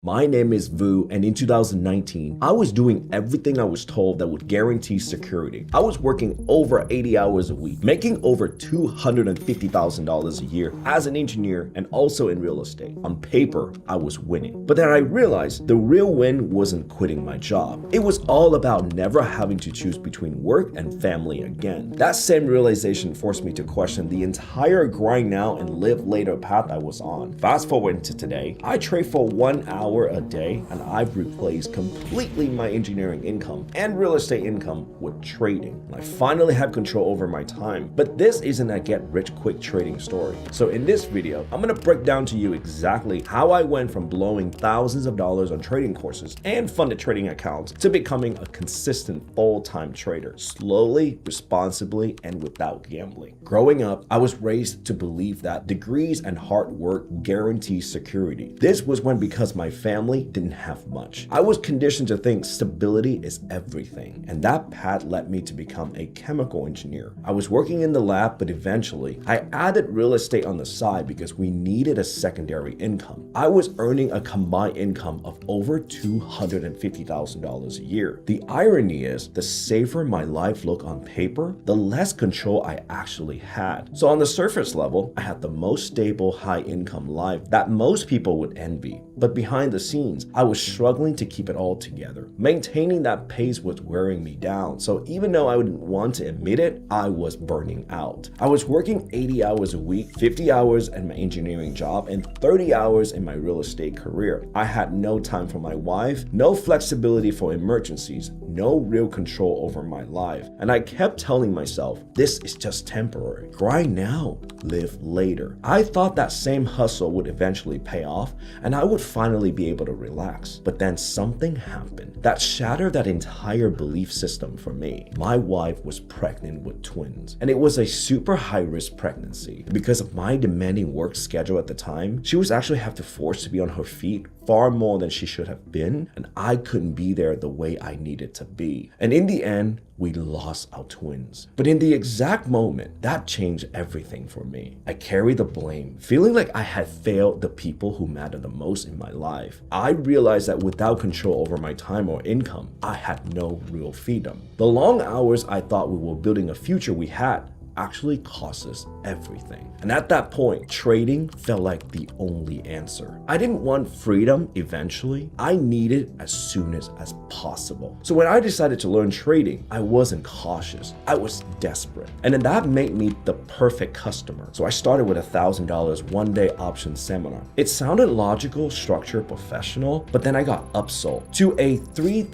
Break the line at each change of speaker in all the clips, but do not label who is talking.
My name is Vu, and in 2019, I was doing everything I was told that would guarantee security. I was working over 80 hours a week, making over $250,000 a year as an engineer and also in real estate. On paper, I was winning. But then I realized the real win wasn't quitting my job. It was all about never having to choose between work and family again. That same realization forced me to question the entire grind now and live later path I was on. Fast forward into today, I trade for 1 hour a day, and I've replaced completely my engineering income and real estate income with trading. I finally have control over my time, but this isn't a get-rich-quick trading story. So in this video, I'm gonna break down to you exactly how I went from blowing thousands of dollars on trading courses and funded trading accounts to becoming a consistent full-time trader, slowly, responsibly, and without gambling. Growing up, I was raised to believe that degrees and hard work guarantee security. This was when, because my family didn't have much, I was conditioned to think stability is everything, and that path led me to become a chemical engineer. I was working in the lab, but eventually I added real estate on the side because we needed a secondary income. I was earning a combined income of over $250,000 a year. The irony is, the safer my life looked on paper, the less control I actually had. So on the surface level, I had the most stable, high-income life that most people would envy. But behind the scenes, I was struggling to keep it all together. Maintaining that pace was wearing me down, so even though I wouldn't want to admit it, I was burning out. I was working 80 hours a week, 50 hours in my engineering job, and 30 hours in my real estate career. I had no time for my wife, no flexibility for emergencies, no real control over my life. And I kept telling myself, this is just temporary. Grind now, live later. I thought that same hustle would eventually pay off, and I would finally be able to relax. But then something happened that shattered that entire belief system for me. My wife was pregnant with twins, and it was a super high-risk pregnancy. Because of my demanding work schedule at the time, she was actually have to force to be on her feet far more than she should have been, and I couldn't be there the way I needed to be. And in the end, we lost our twins. But in the exact moment, that changed everything for me. I carried the blame, feeling like I had failed the people who matter the most in my life. I realized that without control over my time or income, I had no real freedom. The long hours I thought we were building a future we had actually cost us everything. And at that point, trading felt like the only answer. I didn't want freedom eventually. I needed it as soon as possible. So when I decided to learn trading, I wasn't cautious. I was desperate. And then that made me the perfect customer. So I started with $1,000 one-day option seminar. It sounded logical, structured, professional, but then I got upsold to a $3,000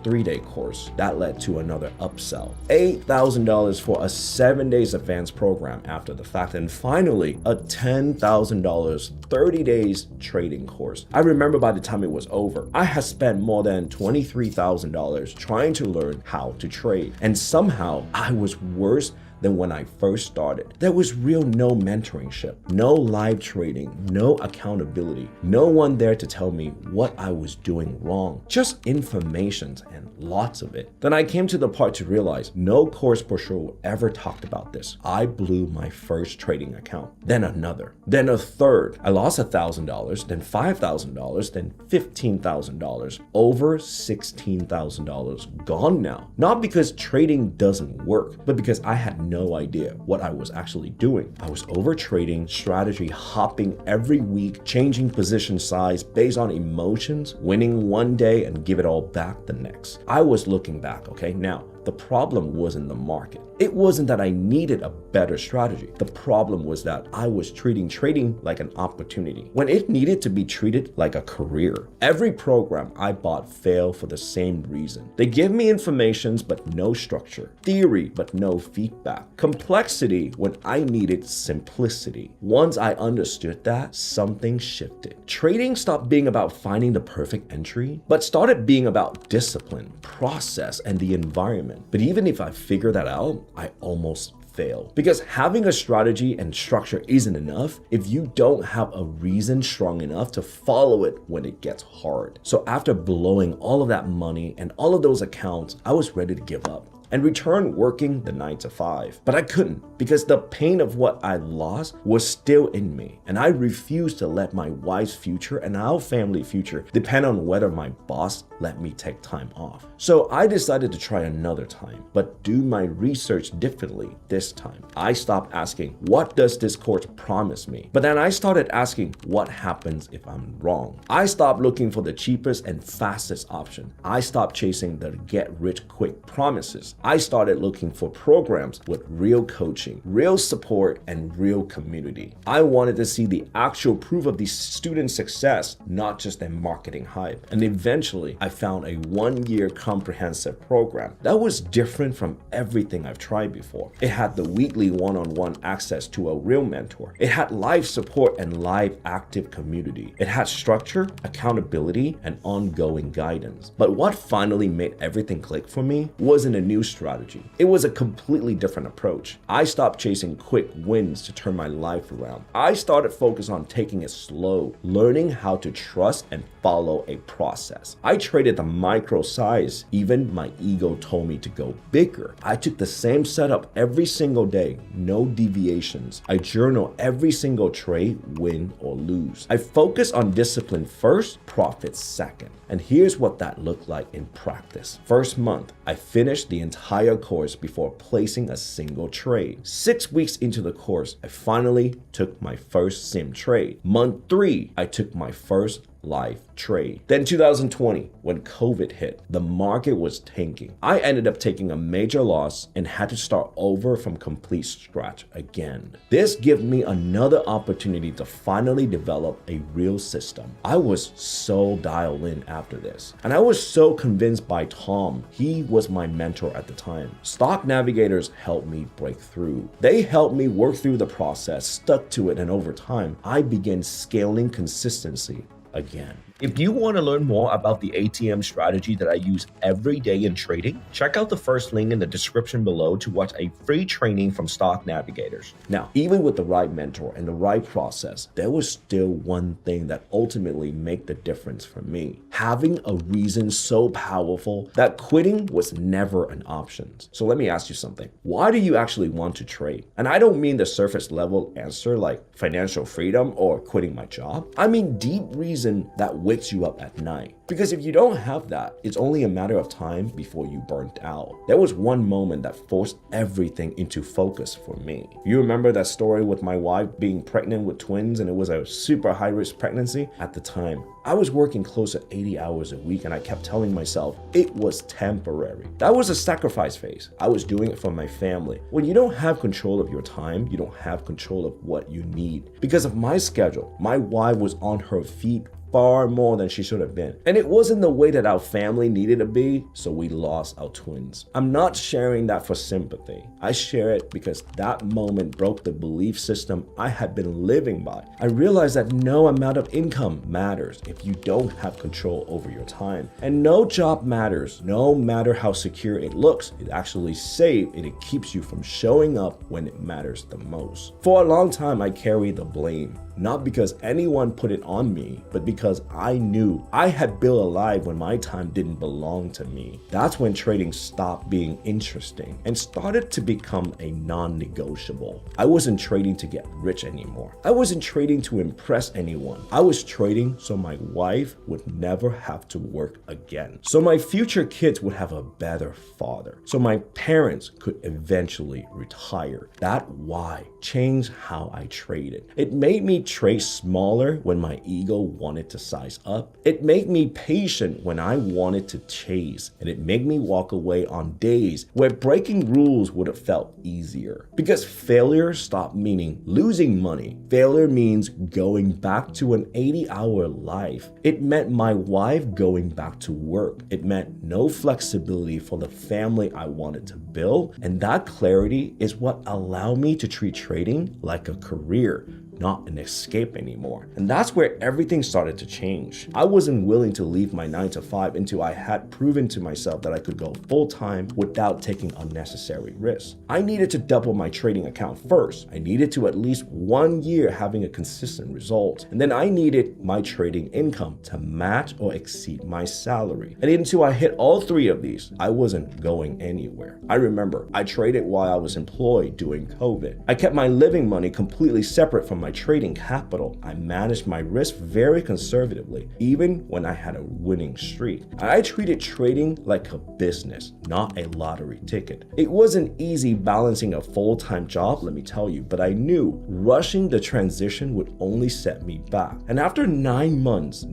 3-day course. That led to another upsell. $8,000 for a 7 days advanced program after the fact, and finally a $10,000 30 days trading course. I remember by the time it was over, I had spent more than $23,000 trying to learn how to trade, and somehow I was worse than when I first started. There was no mentorship, no live trading, no accountability, no one there to tell me what I was doing wrong, just information and lots of it. Then I came to the part to realize no course brochure ever talked about this. I blew my first trading account, then another, then a third. I lost $1,000, then $5,000, then $15,000, over $16,000 gone now. Not because trading doesn't work, but because I had no idea what I was actually doing. I was over trading, strategy hopping every week, changing position size based on emotions, winning one day and give it all back the next. I was looking back, okay? Now, the problem wasn't the market. It wasn't that I needed a better strategy. The problem was that I was treating trading like an opportunity when it needed to be treated like a career. Every program I bought failed for the same reason. They give me information but no structure, theory but no feedback, complexity when I needed simplicity. Once I understood that, something shifted. Trading stopped being about finding the perfect entry, but started being about discipline, process, and the environment. But even if I figured that out, I almost failed. Because having a strategy and structure isn't enough if you don't have a reason strong enough to follow it when it gets hard. So after blowing all of that money and all of those accounts, I was ready to give up. and return working the 9 to 5. But I couldn't because the pain of what I lost was still in me, and I refused to let my wife's future and our family future depend on whether my boss let me take time off. So I decided to try another time, but do my research differently this time. I stopped asking, what does this course promise me? But then I started asking, what happens if I'm wrong? I stopped looking for the cheapest and fastest option. I stopped chasing the get-rich-quick promises. I started looking for programs with real coaching, real support, and real community. I wanted to see the actual proof of the students' success, not just their marketing hype. And eventually, I found a 1-year comprehensive program that was different from everything I've tried before. It had the weekly one-on-one access to a real mentor. It had live support and live active community. It had structure, accountability, and ongoing guidance. But what finally made everything click for me wasn't a new strategy. It was a completely different approach. I stopped chasing quick wins to turn my life around. I started focus on taking it slow, learning how to trust and follow a process. I traded the micro size. Even my ego told me to go bigger. I took the same setup every single day, no deviations. I journal every single trade, win or lose. I focus on discipline first, profit second. And here's what that looked like in practice. First month, I finished the entire course before placing a single trade. 6 weeks into the course, I finally took my first sim trade. Month 3, I took my first live trade. Then 2020, when COVID hit, the market was tanking. I ended up taking a major loss and had to start over from complete scratch again. This gave me another opportunity to finally develop a real system. I was so dialed in after this, and I was so convinced by Tom. He was my mentor at the time. Stock Navigators helped me break through. They helped me work through the process, stuck to it, and over time, I began scaling consistency again. If you want to learn more about the ATM strategy that I use every day in trading, check out the first link in the description below to watch a free training from Stock Navigators. Now, even with the right mentor and the right process, there was still one thing that ultimately made the difference for me. Having a reason so powerful that quitting was never an option. So let me ask you something. Why do you actually want to trade? And I don't mean the surface level answer like financial freedom or quitting my job. I mean deep reason that wakes you up at night. Because if you don't have that, it's only a matter of time before you burnt out. There was one moment that forced everything into focus for me. You remember that story with my wife being pregnant with twins and it was a super high-risk pregnancy? At the time, I was working close to 80 hours a week and I kept telling myself it was temporary. That was a sacrifice phase. I was doing it for my family. When you don't have control of your time, you don't have control of what you need. Because of my schedule, my wife was on her feet far more than she should have been. And it wasn't the way that our family needed to be, so we lost our twins. I'm not sharing that for sympathy. I share it because that moment broke the belief system I had been living by. I realized that no amount of income matters if you don't have control over your time. And no job matters, no matter how secure it looks. It actually safe and it keeps you from showing up when it matters the most. For a long time, I carried the blame. Not because anyone put it on me, but because I knew I had built a life when my time didn't belong to me. That's when trading stopped being interesting and started to become a non-negotiable. I wasn't trading to get rich anymore. I wasn't trading to impress anyone. I was trading so my wife would never have to work again. So my future kids would have a better father. So my parents could eventually retire. That why changed how I traded. It made me trade smaller when my ego wanted to size up. It made me patient when I wanted to chase. And it made me walk away on days where breaking rules would have felt easier. Because failure stopped meaning losing money. Failure means going back to an 80-hour life. It meant my wife going back to work. It meant no flexibility for the family I wanted to build. And that clarity is what allowed me to treat trading like a career, not an escape anymore. And that's where everything started to change. I wasn't willing to leave my 9 to 5 until I had proven to myself that I could go full-time without taking unnecessary risks. I needed to double my trading account first. I needed to at least 1 year having a consistent result. And then I needed my trading income to match or exceed my salary. And until I hit all 3 of these, I wasn't going anywhere. I remember I traded while I was employed during COVID. I kept my living money completely separate from my trading capital. I managed my risk very conservatively, even when I had a winning streak. I treated trading like a business, not a lottery ticket. It wasn't easy balancing a full-time job, let me tell you, but I knew rushing the transition would only set me back. And after 9 months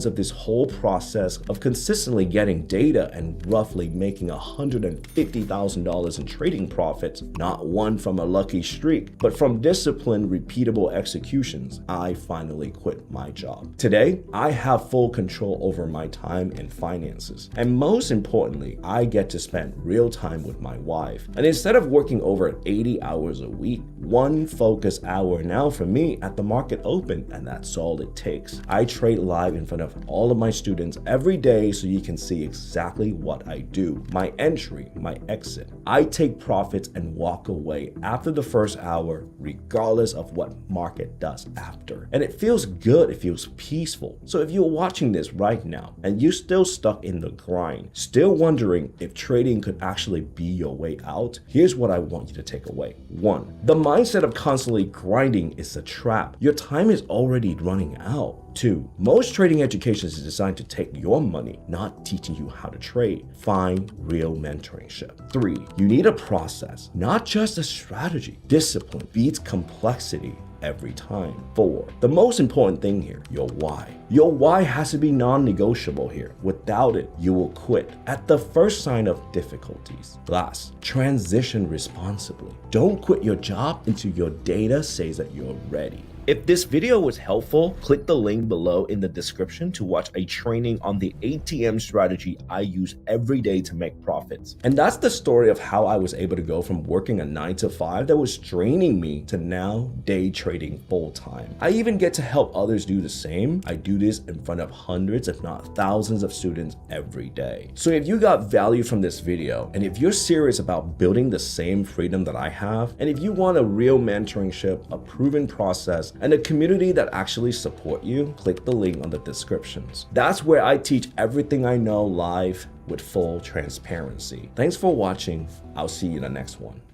of this whole process of consistently getting data and roughly making $150,000 in trading profits, not one from a lucky streak, but from disciplined, repeatable executions, I finally quit my job. Today, I have full control over my time and finances. And most importantly, I get to spend real time with my wife. And instead of working over 80 hours a week, 1 focus hour now for me at the market open, and that's all it takes. I trade live in front of all of my students every day so you can see exactly what I do, my entry, my exit. I take profits and walk away after the first hour, regardless of what market does after. And it feels good, it feels peaceful. So if you're watching this right now and you're still stuck in the grind, still wondering if trading could actually be your way out, here's what I want you to take away. 1. The mindset of constantly grinding is a trap. Your time is already running out. 2. Most trading education is designed to take your money, not teaching you how to trade. Find real mentorship. 3. You need a process, not just a strategy. Discipline beats complexity every time. 4. The most important thing here, your why. Your why has to be non-negotiable here. Without it, you will quit at the first sign of difficulties. Last, transition responsibly. Don't quit your job until your data says that you're ready. If this video was helpful, click the link below in the description to watch a training on the ATM strategy I use every day to make profits. And that's the story of how I was able to go from working a 9 to 5 that was draining me to now day trading full time. I even get to help others do the same. I do this in front of hundreds, if not thousands of students every day. So if you got value from this video, and if you're serious about building the same freedom that I have, and if you want a real mentorship, a proven process, and a community that actually support you, click the link on the descriptions. That's where I teach everything I know live with full transparency. Thanks for watching. I'll see you in the next one.